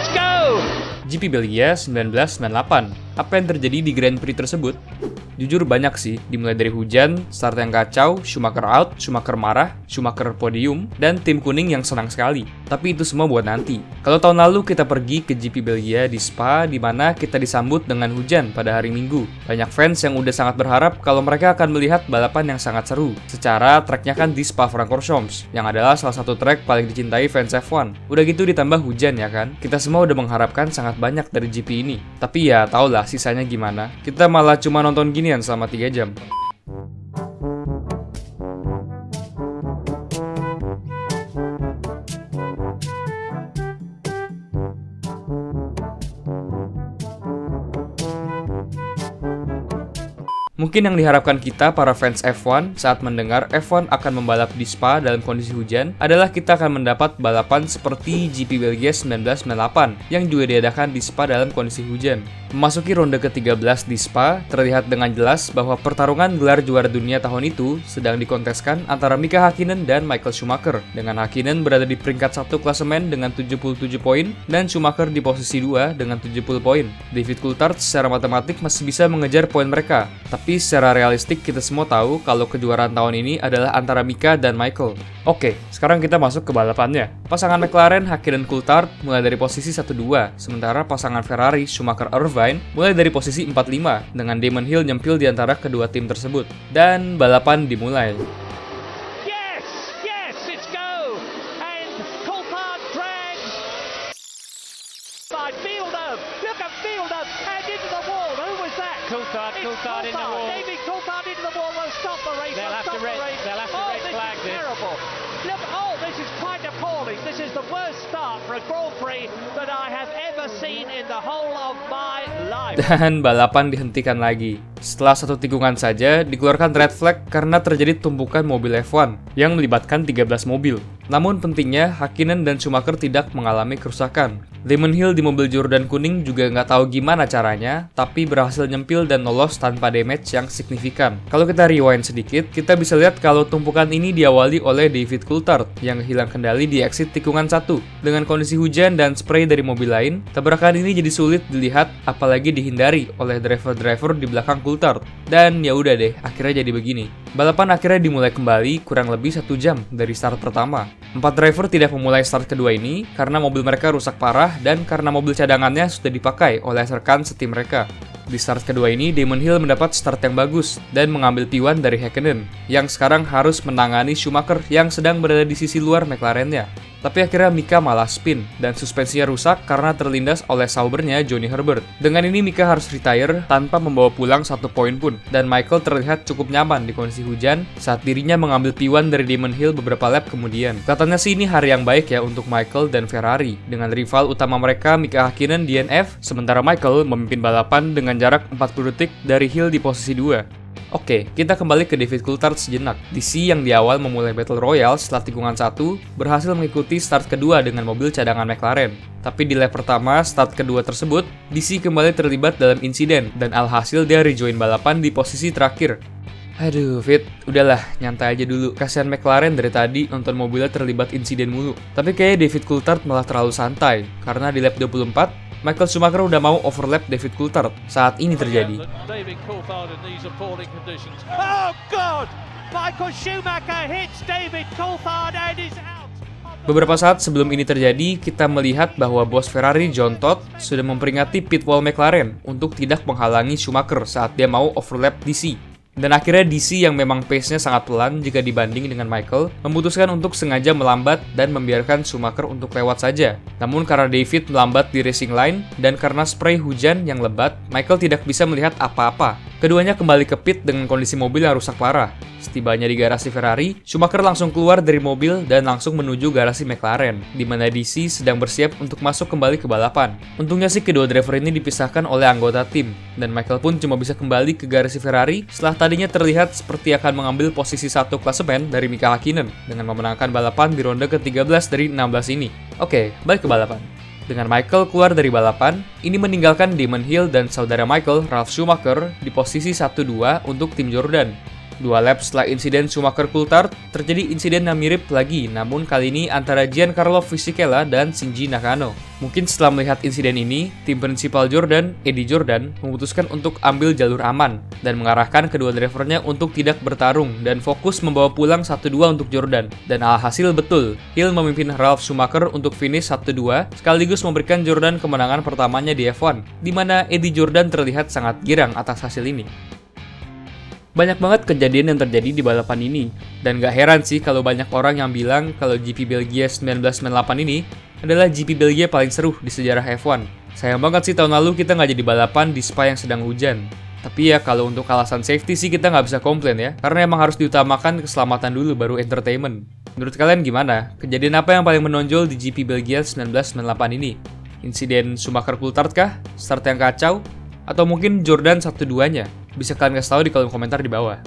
let's go! GP Belgia 1998. Apa yang terjadi di Grand Prix tersebut? Jujur banyak sih, dimulai dari hujan, start yang kacau, Schumacher out, Schumacher marah, Schumacher podium, dan tim kuning yang senang sekali. Tapi itu semua buat nanti. Kalau tahun lalu kita pergi ke GP Belgia di Spa, di mana kita disambut dengan hujan pada hari Minggu. Banyak fans yang udah sangat berharap kalau mereka akan melihat balapan yang sangat seru. Secara tracknya kan di Spa-Francorchamps, yang adalah salah satu track paling dicintai fans F1. Udah gitu ditambah hujan ya kan? Kita semua udah mengharapkan sangat banyak dari GP ini. Tapi ya tau lah sisanya gimana. Kita malah cuma nonton ginian selama 3 jam. Mungkin yang diharapkan kita para fans F1 saat mendengar F1 akan membalap di Spa dalam kondisi hujan adalah kita akan mendapat balapan seperti GP Belgia 1998 yang juga diadakan di Spa dalam kondisi hujan. Memasuki ronde ke-13 di Spa, terlihat dengan jelas bahwa pertarungan gelar juara dunia tahun itu sedang dikonteskan antara Mika Häkkinen dan Michael Schumacher, dengan Häkkinen berada di peringkat 1 klasemen dengan 77 poin dan Schumacher di posisi 2 dengan 70 poin. David Coulthard secara matematik masih bisa mengejar poin mereka, tapi secara realistik kita semua tahu kalau kejuaraan tahun ini adalah antara Mika dan Michael. Oke, sekarang kita masuk ke balapannya. Pasangan McLaren Häkkinen Coulthard mulai dari posisi 1-2, sementara pasangan Ferrari Schumacher Irvine mulai dari posisi 4-5 dengan Damon Hill nyempil di antara kedua tim tersebut. Dan balapan dimulai. Yes, let's go! And Coulthard drags by Fielder. Look at Fielder and into the wall. Who was that? Coulthard in the wall. David Coulthard into the wall will stop the race. They'll have to red flag this. Terrible. Look, this is quite appalling. This is the worst start for a Grand Prix that I have ever seen in the whole of my life. Dan balapan dihentikan lagi. Setelah satu tikungan saja, dikeluarkan red flag karena terjadi tumpukan mobil F1 yang melibatkan 13 mobil. Namun pentingnya, Häkkinen dan Schumacher tidak mengalami kerusakan. Damon Hill di mobil Jordan kuning juga nggak tahu gimana caranya, tapi berhasil nyempil dan lolos tanpa damage yang signifikan. Kalau kita rewind sedikit, kita bisa lihat kalau tumpukan ini diawali oleh David Coulthard yang hilang kendali di exit tikungan 1. Dengan kondisi hujan dan spray dari mobil lain, tabrakan ini jadi sulit dilihat apalagi dihindari oleh driver-driver di belakang Coulthard. Dan ya udah deh, akhirnya jadi begini. Balapan akhirnya dimulai kembali kurang lebih 1 jam dari start pertama. 4 driver tidak memulai start kedua ini karena mobil mereka rusak parah dan karena mobil cadangannya sudah dipakai oleh rekan setim mereka. Di start kedua ini, Damon Hill mendapat start yang bagus dan mengambil P1 dari Häkkinen, yang sekarang harus menangani Schumacher yang sedang berada di sisi luar McLaren-nya. Tapi akhirnya Mika malah spin, dan suspensinya rusak karena terlindas oleh Saubernya Johnny Herbert. Dengan ini Mika harus retire tanpa membawa pulang 1 poin pun, dan Michael terlihat cukup nyaman di kondisi hujan saat dirinya mengambil P1 dari Damon Hill beberapa lap kemudian. Katanya sih ini hari yang baik ya untuk Michael dan Ferrari, dengan rival utama mereka Mika Häkkinen DNF, sementara Michael memimpin balapan dengan jarak 40 detik dari Hill di posisi 2. Oke, kita kembali ke David Coulthard sejenak. DC yang di awal memulai Battle Royale setelah tikungan 1 berhasil mengikuti start kedua dengan mobil cadangan McLaren. Tapi di lap pertama start kedua tersebut, DC kembali terlibat dalam insiden dan alhasil dia rejoin balapan di posisi terakhir. Aduh, Fit, udahlah, nyantai aja dulu. Kasihan McLaren dari tadi nonton mobilnya terlibat insiden mulu. Tapi kayaknya David Coulthard malah terlalu santai, karena di lap 24, Michael Schumacher udah mau overlap David Coulthard saat ini terjadi. Oh God! Michael Schumacher hits David Coulthard and is out. Beberapa saat sebelum ini terjadi, kita melihat bahwa bos Ferrari John Todt sudah memperingati pit wall McLaren untuk tidak menghalangi Schumacher saat dia mau overlap DC. Dan akhirnya DC yang memang pace-nya sangat pelan jika dibanding dengan Michael, memutuskan untuk sengaja melambat dan membiarkan Schumacher untuk lewat saja. Namun karena David melambat di racing line dan karena spray hujan yang lebat, Michael tidak bisa melihat apa-apa. Keduanya kembali ke pit dengan kondisi mobil yang rusak parah. Setibanya di garasi Ferrari, Schumacher langsung keluar dari mobil dan langsung menuju garasi McLaren, di mana DC sedang bersiap untuk masuk kembali ke balapan. Untungnya sih kedua driver ini dipisahkan oleh anggota tim, dan Michael pun cuma bisa kembali ke garasi Ferrari setelah tadinya terlihat seperti akan mengambil posisi 1 klasemen dari Mika Häkkinen dengan memenangkan balapan di ronde ke-13 dari 16 ini. Oke, balik ke balapan. Dengan Michael keluar dari balapan, ini meninggalkan Damon Hill dan saudara Michael, Ralf Schumacher, di posisi 1-2 untuk tim Jordan. 2 lap setelah insiden Schumacher-Coulthard, terjadi insiden yang mirip lagi, namun kali ini antara Giancarlo Fisichella dan Shinji Nakano. Mungkin setelah melihat insiden ini, tim prinsipal Jordan, Eddie Jordan, memutuskan untuk ambil jalur aman dan mengarahkan kedua drivernya untuk tidak bertarung dan fokus membawa pulang 1-2 untuk Jordan. Dan alhasil betul, Hill memimpin Ralf Schumacher untuk finish 1-2 sekaligus memberikan Jordan kemenangan pertamanya di F1, di mana Eddie Jordan terlihat sangat girang atas hasil ini. Banyak banget kejadian yang terjadi di balapan ini, dan gak heran sih kalau banyak orang yang bilang kalau GP Belgia 1998 ini adalah GP Belgia paling seru di sejarah F1. Sayang banget sih tahun lalu kita nggak jadi balapan di Spa yang sedang hujan. Tapi ya kalau untuk alasan safety sih kita nggak bisa komplain ya, karena emang harus diutamakan keselamatan dulu baru entertainment. Menurut kalian gimana? Kejadian apa yang paling menonjol di GP Belgia 1998 ini? Insiden Schumacher-Coulthard kah? Start yang kacau? Atau mungkin Jordan 1-2-nya? Bisa kalian kasih tahu di kolom komentar di bawah.